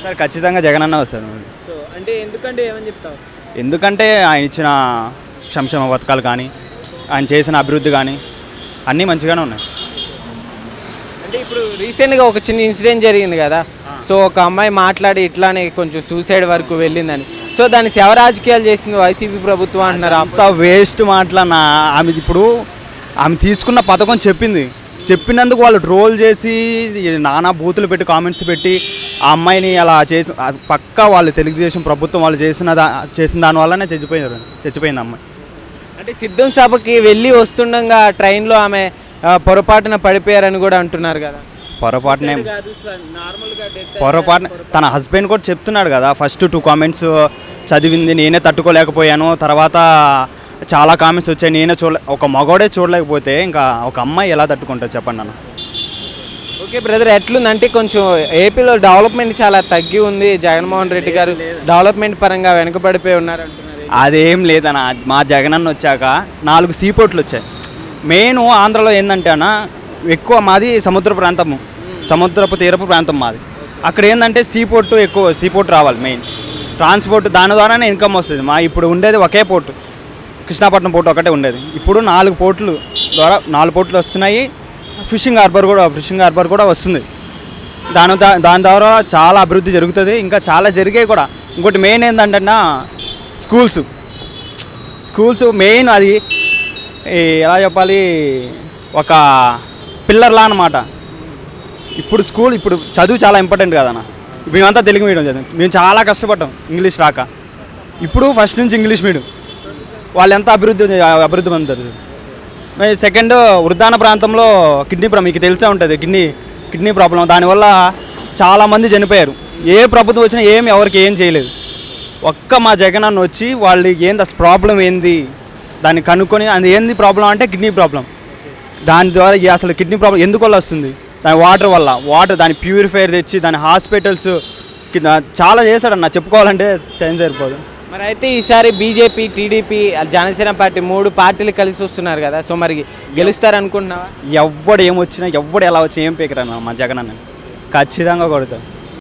Sir ఖచ్చితంగా జగన్ అన్న వస్తారు. సో అంటే ఎందుకంటే ఏమని చెప్తావు? ఎందుకంటే ఆయన ఇచ్చిన సంక్షేమ పథకాలు కానీ ఆయన చేసిన అభివృద్ధి కానీ అన్నీ మంచిగానే ఉన్నాయి. అంటే ఇప్పుడు రీసెంట్గా ఒక చిన్న ఇన్సిడెంట్ జరిగింది కదా, సో ఒక అమ్మాయి మాట్లాడి ఇట్లానే కొంచెం సూసైడ్ వరకు వెళ్ళిందని, సో దాన్ని శవ రాజకీయాలు చేసింది వైసీపీ ప్రభుత్వం అంటున్నారు. అంత వేస్ట్ మాటలన్నా. ఆమె ఇప్పుడు ఆమె తీసుకున్న పథకం చెప్పినందుకు వాళ్ళు ట్రోల్ చేసి నానా బూతులు పెట్టి కామెంట్స్ పెట్టి ఆ అమ్మాయిని అలా చేసి పక్కా వాళ్ళు తెలుగుదేశం ప్రభుత్వం వాళ్ళు చేసిన దానివల్లనే చచ్చిపోయింది అమ్మాయి. అంటే సిద్ధం సభకి వెళ్ళి వస్తుండగా ట్రైన్లో ఆమె పొరపాటున పడిపోయారని కూడా అంటున్నారు కదా. పొరపాటున తన హస్బెండ్ కూడా చెప్తున్నాడు కదా, ఫస్ట్ 2 కామెంట్స్ చదివింది నేనే తట్టుకోలేకపోయాను, తర్వాత చాలా కామెంట్స్ వచ్చాయి నేనే ఒక మగోడే చూడలేకపోతే ఇంకా ఒక అమ్మాయి ఎలా తట్టుకుంటుంది చెప్పండి అన్న. ఓకే బ్రదర్, ఎట్లుందంటే కొంచెం ఏపీలో డెవలప్మెంట్ చాలా తగ్గి ఉంది, జగన్మోహన్ రెడ్డి గారు డెవలప్మెంట్ పరంగా వెనుకబడిపోయి ఉన్నారు అంటున్నారు. అదేం లేదన్న, మా జగనన్న వచ్చాక 4 సీపోర్ట్లు వచ్చాయి. మెయిన్ ఆంధ్రలో ఏంటంటే అన్న ఎక్కువ మాది సముద్రపు తీరపు ప్రాంతం మాది. అక్కడ ఏంటంటే సీపోర్ట్ రావాలి మెయిన్ ట్రాన్స్పోర్ట్, దాని ద్వారానే ఇన్కమ్ వస్తుంది. ఇప్పుడు ఉండేది ఒకే పోర్టు, కృష్ణాపట్నం పోర్టు ఒకటే ఉండేది. ఇప్పుడు 4 పోర్టులు వస్తున్నాయి. ఫిషింగ్ హార్బర్ కూడా వస్తుంది. దాని ద్వారా చాలా అభివృద్ధి జరుగుతుంది, ఇంకా చాలా జరిగాయి కూడా. ఇంకోటి మెయిన్ ఏంటంటే స్కూల్స్ మెయిన్ అది ఎలా చెప్పాలి, ఒక పిల్లర్లా అన్నమాట. ఇప్పుడు చదువు చాలా ఇంపార్టెంట్ కదన్న. మేమంతా తెలుగు మీడియం చదివాం, మేము చాలా కష్టపడ్డాం ఇంగ్లీష్ రాక. ఇప్పుడు ఫస్ట్ నుంచి ఇంగ్లీష్ మీడియం వాళ్ళు ఎంత అభివృద్ధి పొందుతారు. సెకండ్ వృద్ధాన ప్రాంతంలో మీకు తెలిసే ఉంటుంది కిడ్నీ ప్రాబ్లం, దానివల్ల చాలామంది చనిపోయారు. ఏ ప్రభుత్వం వచ్చినా ఎవరికి ఏం చేయలేదు. ఒక్క మా జగనన్న వచ్చి వాళ్ళు ఏంది అసలు ప్రాబ్లం ఏంది దాన్ని కనుక్కొని, అది ఏంది ప్రాబ్లం అంటే కిడ్నీ ప్రాబ్లం. దాని ద్వారా అసలు కిడ్నీ ప్రాబ్లం ఎందువల్ల వస్తుంది, దాని వాటర్ దాని ప్యూరిఫైర్ తెచ్చి దాని హాస్పిటల్స్ చాలా చేశాడన్న, చెప్పుకోవాలంటే టైం సరిపోదు. మరి అయితే ఈసారి బీజేపీ, టీడీపీ, జనసేన పార్టీ 3 పార్టీలు కలిసి వస్తున్నారు కదా, సో మరి గెలుస్తారనుకుంటున్నావా? ఎవడు ఎలా వచ్చినా ఏం పీకరన్న మా జగనన్న ఖచ్చితంగా కొడతాం.